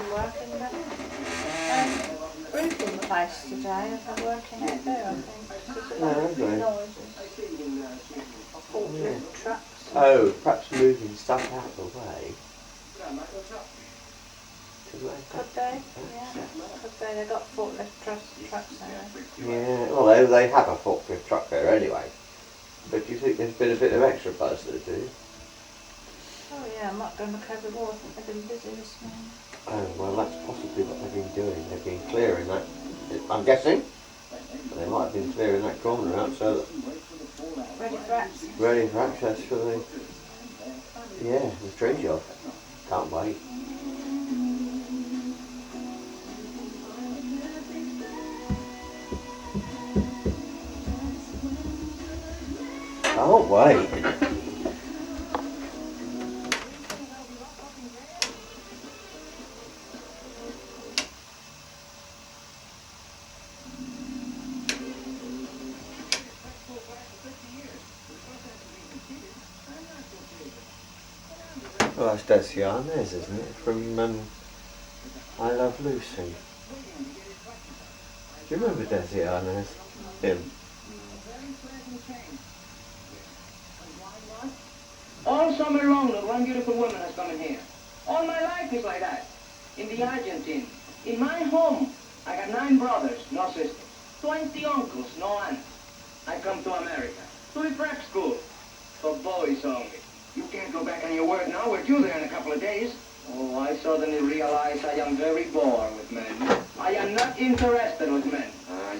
been working there. Roofing the place today, I've been working out there, I think. There's a lot of noises. Forklift trucks. Oh, perhaps moving stuff out of the way. Could they? Yeah. Could they? They've got forklift trucks there. Yeah, well they have a forklift truck there anyway. But do you think there's been a bit of extra buzz that do? Oh yeah, I'm not going to Cobra Wall. I think they've been busy this morning. Oh, well that's possibly what they've been doing. They've been clearing that, I'm guessing. They might have been clearing that corner out so that... Ready for access? Ready for access for the... Yeah, the tree job. Can't wait. Can't wait. Well, that's Desi Arnaz, isn't it? From I Love Lucy. Do you remember Desi Arnaz? Him. All summer long, the one beautiful woman has come in here. All my life is like that. In the Argentine. In my home, I got 9 brothers, no sisters. 20 uncles, no aunts. I come to America. To the prep school. For boys only. You can't go back on your word now. We're due there in a couple of days. Oh, I suddenly realize I am very bored with men. I am not interested with men.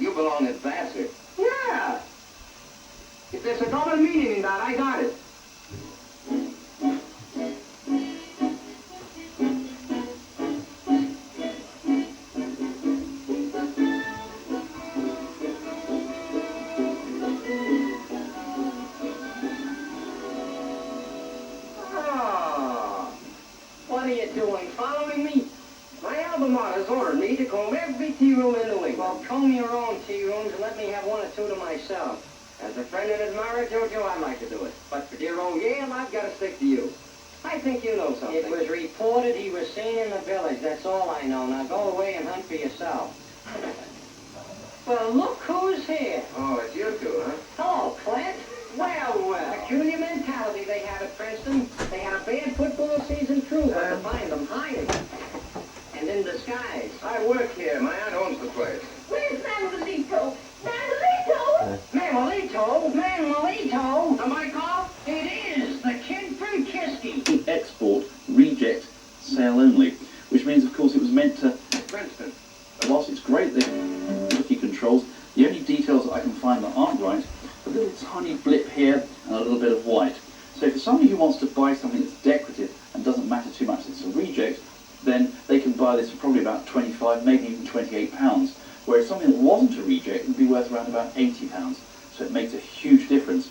You belong at Vassar. Yeah. If there's a double meaning in that, I got it. What are you doing? Following me? My alma mater's ordered me to comb every tea room in New England. Well, comb your own tea rooms and let me have 1 or 2 to myself. As a friend and admirer, Jojo, I'd like to do it. But for dear old Yale, I've got to stick to you. I think you know something. It was reported he was seen in the village. That's all I know. Now go away and hunt for yourself. Well, look who's here. Oh, it's you two, huh? Hello, Clint. Well. Peculiar mentality they have at Princeton. They had a bad football season too, but to find them hiding. And in disguise. I work here. My aunt owns the place. Where's Manuelito? Manuelito? Manuelito? Am I called? It is the kid from Kiski. Export, reject, sale only, which means, of course, it was meant to... Princeton. Whilst it's great that rookie controls, the only details that I can find that aren't right, a little tiny blip here and a little bit of white. So for somebody who wants to buy something that's decorative and doesn't matter too much that it's a reject, then they can buy this for probably about 25, maybe even £28. Whereas something that wasn't a reject would be worth around about £80. So it makes a huge difference.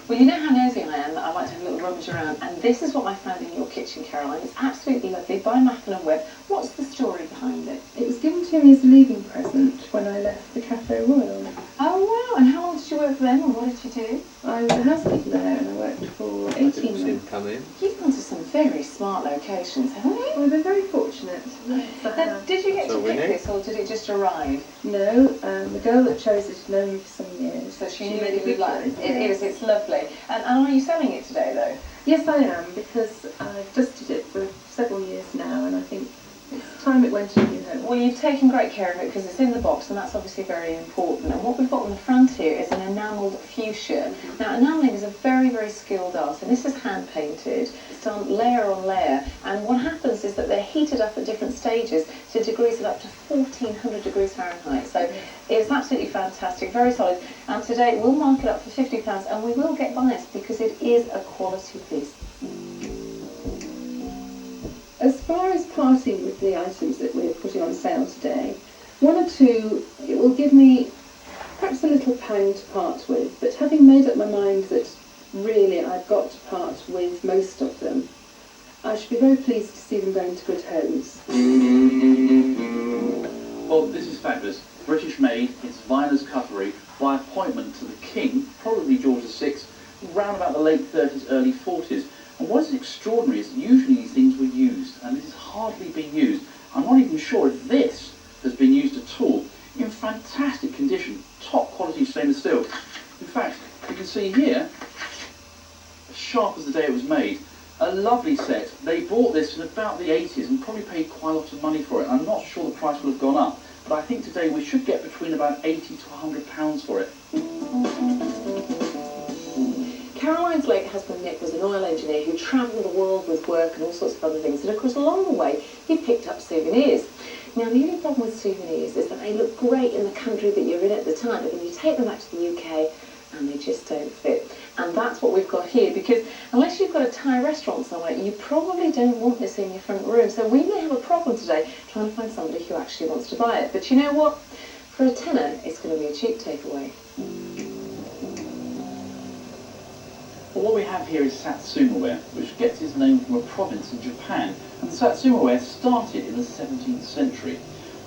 Well, you know how nosy I am that I like to have a little rummage around, and this is what I found in your kitchen, Caroline. It's absolutely lovely, by Mappin & Webb. What's the story behind it? It was given to me as a leaving present when I left the Café Royal. Oh, wow. And how long did you work for them, and what did you do? I was a housekeeper there and I worked for 18 months. Come in. You've gone to some very smart locations, haven't you? Well, they're very fortunate. Now, did you get to pick this, or did it just arrive? No, the girl that chose it had known me for some years. So she knew that you liked it. It is, it's lovely. And are you selling it today, though? Yes, I am, because I've dusted it for several years now and I think it's time it went to a new home. Well, you've taken great care of it because it's in the box, and that's obviously very important. And what we've got on the front here is an enamelled fuchsia. Now, enamelling is a very, very skilled art, and this is hand painted. It's done layer on layer, and what happens is that they're heated up at different stages to degrees of up to 1400 degrees Fahrenheit. So it's absolutely fantastic, very solid. And today we'll mark it up for £50, and we will get biased because it is a quality piece. As far as parting with the items that we're putting on sale today, 1 or 2, it will give me perhaps a little pang to part with, but having made up my mind that really I've got to part with most of them, I should be very pleased to see them going to good homes. Well, this is fabulous. British made, it's Viner's cutlery, by appointment to the King, probably George VI, round about the late 30s, early 40s. And what is extraordinary is that usually these things were used, and this is hardly being used. I'm not even sure if this has been used at all. In fantastic condition, top quality stainless steel. In fact, you can see here, as sharp as the day it was made, a lovely set. They bought this in about the 80s and probably paid quite a lot of money for it. I'm not sure the price will have gone up, but I think today we should get between about 80 to £100 for it. Caroline's late husband Nick was an oil engineer who travelled the world with work and all sorts of other things, and of course along the way he picked up souvenirs. Now the only problem with souvenirs is that they look great in the country that you're in at the time, but then you take them back to the UK and they just don't fit. And that's what we've got here, because unless you've got a Thai restaurant somewhere, you probably don't want this in your front room. So we may have a problem today trying to find somebody who actually wants to buy it. But you know what? For a tenner, it's going to be a cheap takeaway. Well, what we have here is Satsuma-ware, which gets its name from a province in Japan. And Satsuma-ware started in the 17th century.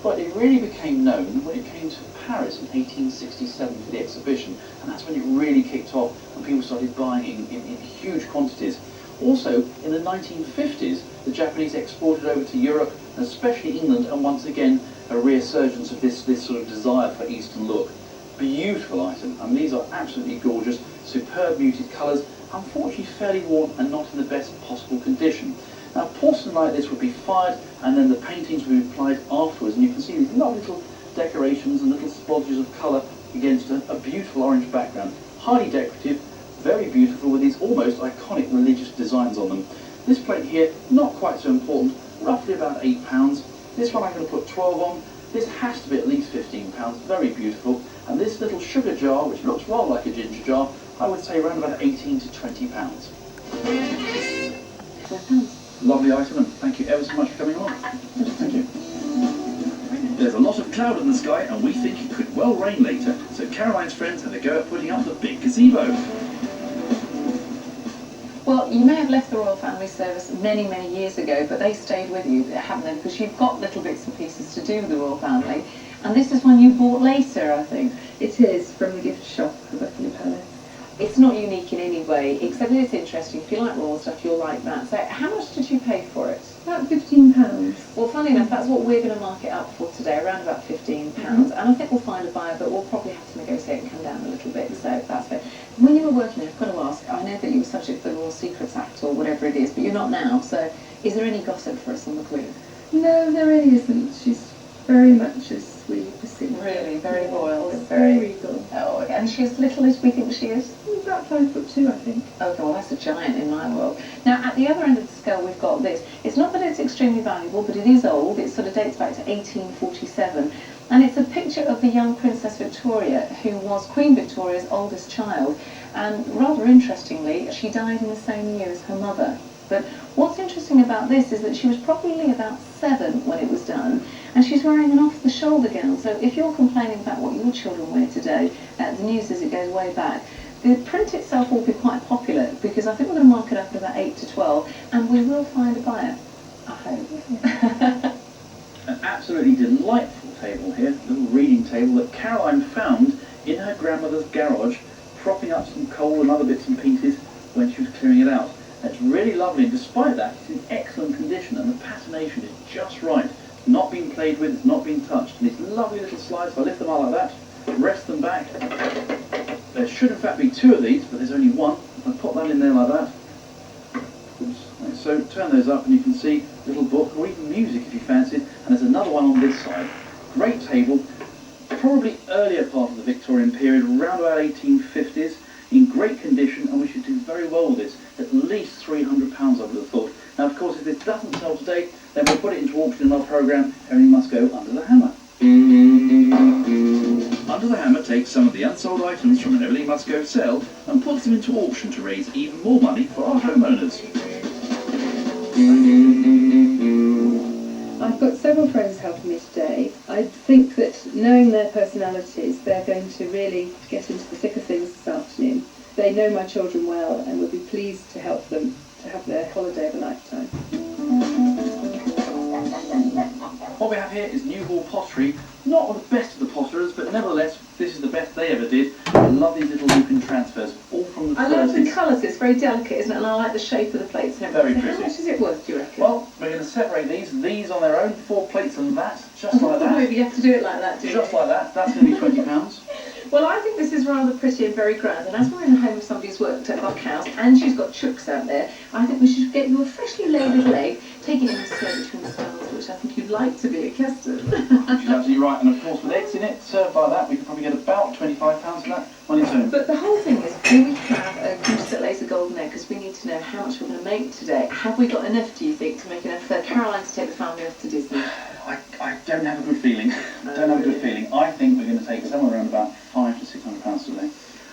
But it really became known when it came to Paris in 1867 for the exhibition, and that's when it really kicked off and people started buying it in huge quantities. Also, in the 1950s, the Japanese exported over to Europe, and especially England, and once again, a resurgence of this sort of desire for Eastern look. Beautiful item, and these are absolutely gorgeous, superb muted colours, unfortunately fairly worn and not in the best possible condition. Now, porcelain like this would be fired, and then the paintings would be applied afterwards, and you can see these lovely little decorations and little splodges of colour against a beautiful orange background. Highly decorative, very beautiful, with these almost iconic religious designs on them. This plate here, not quite so important, roughly about £8. This one I'm going to put 12 on. This has to be at least £15, very beautiful. And this little sugar jar, which looks rather like a ginger jar, I would say around about £18 to £20. Lovely item, and thank you ever so much for coming along. Thank you. There's a lot of cloud in the sky, and we think it could well rain later, so Caroline's friends had a go at putting up the big gazebo. Well, you may have left the Royal Family Service many, many years ago, but they stayed with you, haven't they? Because you've got little bits and pieces to do with the Royal Family, and this is one you bought later, I think. It is from the gift shop at Buckingham Palace. It's not unique in any way, except that it's interesting. If you like royal stuff, you'll like that. So how much did you pay for it? About £15. Well, funny enough, that's what we're going to mark it up for today, around about £15. And I think we'll find a buyer, but we'll probably have to negotiate and come down a little bit, so that's it. When you were working there, I've got to ask, I know that you were subject to the Royal Secrets Act or whatever it is, but you're not now, so is there any gossip for us on the Queen? No, there really isn't. She's very much as we perceive. Really, very royal, very regal. Oh, okay. And she's little as we think she is? About 5'2", I think. Okay, well that's a giant in my world. Now at the other end of the scale we've got this. It's not that it's extremely valuable, but it is old. It sort of dates back to 1847. And it's a picture of the young Princess Victoria, who was Queen Victoria's oldest child. And rather interestingly, she died in the same year as her mother. But what's interesting about this is that she was probably about 7 when it was done, and she's wearing an off-the-shoulder gown. So if you're complaining about what your children wear today, the news says it goes way back. The print itself will be quite popular, because I think we're going to mark it up at about 8 to 12, and we will find a buyer, I hope. An absolutely delightful table here, a little reading table that Caroline found in her grandmother's garage, propping up some coal and other bits and pieces when she was clearing it out. And it's really lovely, and despite that, it's in excellent condition, and the patination is just right. Not been played with, it's not been touched. And these lovely little slides, if I lift them out like that, rest them back. There should in fact be 2 of these, but there's only one. If I put that in there like that, oops. So turn those up and you can see a little book, or even music if you fancy it. And there's another one on this side. Great table, probably earlier part of the Victorian period, around about 1850s, in great condition, and we should do very well with this. At least £300 I would have thought. Now of course if this doesn't sell today, then we'll put it into auction in our programme. Everything must go under the hammer. Under the Hammer takes some of the unsold items from an Everything Must Go sale and puts them into auction to raise even more money for our homeowners. I've got several friends helping me today. I think that knowing their personalities, they're going to really get into the thick of things this afternoon. They know my children well and will be pleased to help them to have their holiday of a lifetime. What we have here is Newhall pottery, not the best of the potterers, but nevertheless, this is the best they ever did. I love these little looping transfers, all from the 30s. I love the colours, it's very delicate, isn't it? And I like the shape of the plates and Very everything. So how pretty. much is it worth, do you reckon? Well, we're going to separate these on their own, 4 plates and that, just like Oh, that. you have to do it like that, do you? Just like that. That's going to be £20. Well, I think this is rather pretty and very grand, and as we're in the home of somebody who's worked at Buckhouse and she's got chooks out there, I think we should get you a freshly laid little egg, take it in and serve it between the stars, which I think you'd like to be accustomed. She's absolutely right, and of course with eggs in it, served like that, we could probably get about £25 for that on its own. But the whole thing is, do we have a goose that lays a golden egg? Because we need to know how much we're going to make today. Have we got enough, do you think, to make enough for Caroline to take the family off to Disney? I don't have a good feeling. I think we're going to take somewhere around about £500 to £600 today.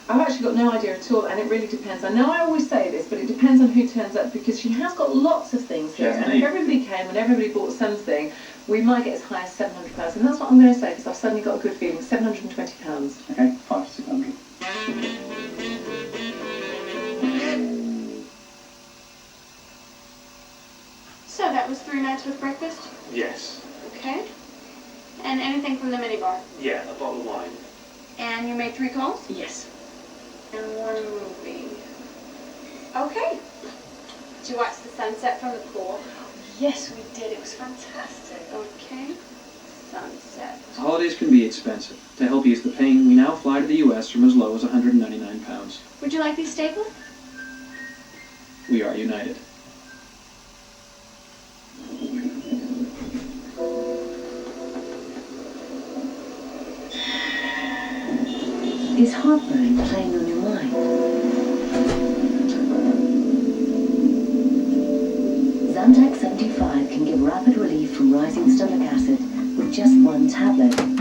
I've actually got no idea at all, and it really depends. I know I always say this, but it depends on who turns up, because she has got lots of things here, Yes, and if indeed. everybody came and everybody bought something, we might get as high as £700, and that's what I'm going to say, because I've suddenly got a good feeling, £720. Okay, 500 to 600. So that was 3 nights with breakfast? Yes. Okay. And anything from the minibar? Yeah, a bottle of wine. And you made 3 calls? Yes. And 1 movie. Okay. Did you watch the sunset from the pool? Yes, we did. It was fantastic. Okay. Sunset. Holidays can be expensive. To help ease the pain, we now fly to the US from as low as £199. Would you like these stapled? We are united. Is heartburn playing on your mind? Zantac 75 can give rapid relief from rising stomach acid with just 1 tablet.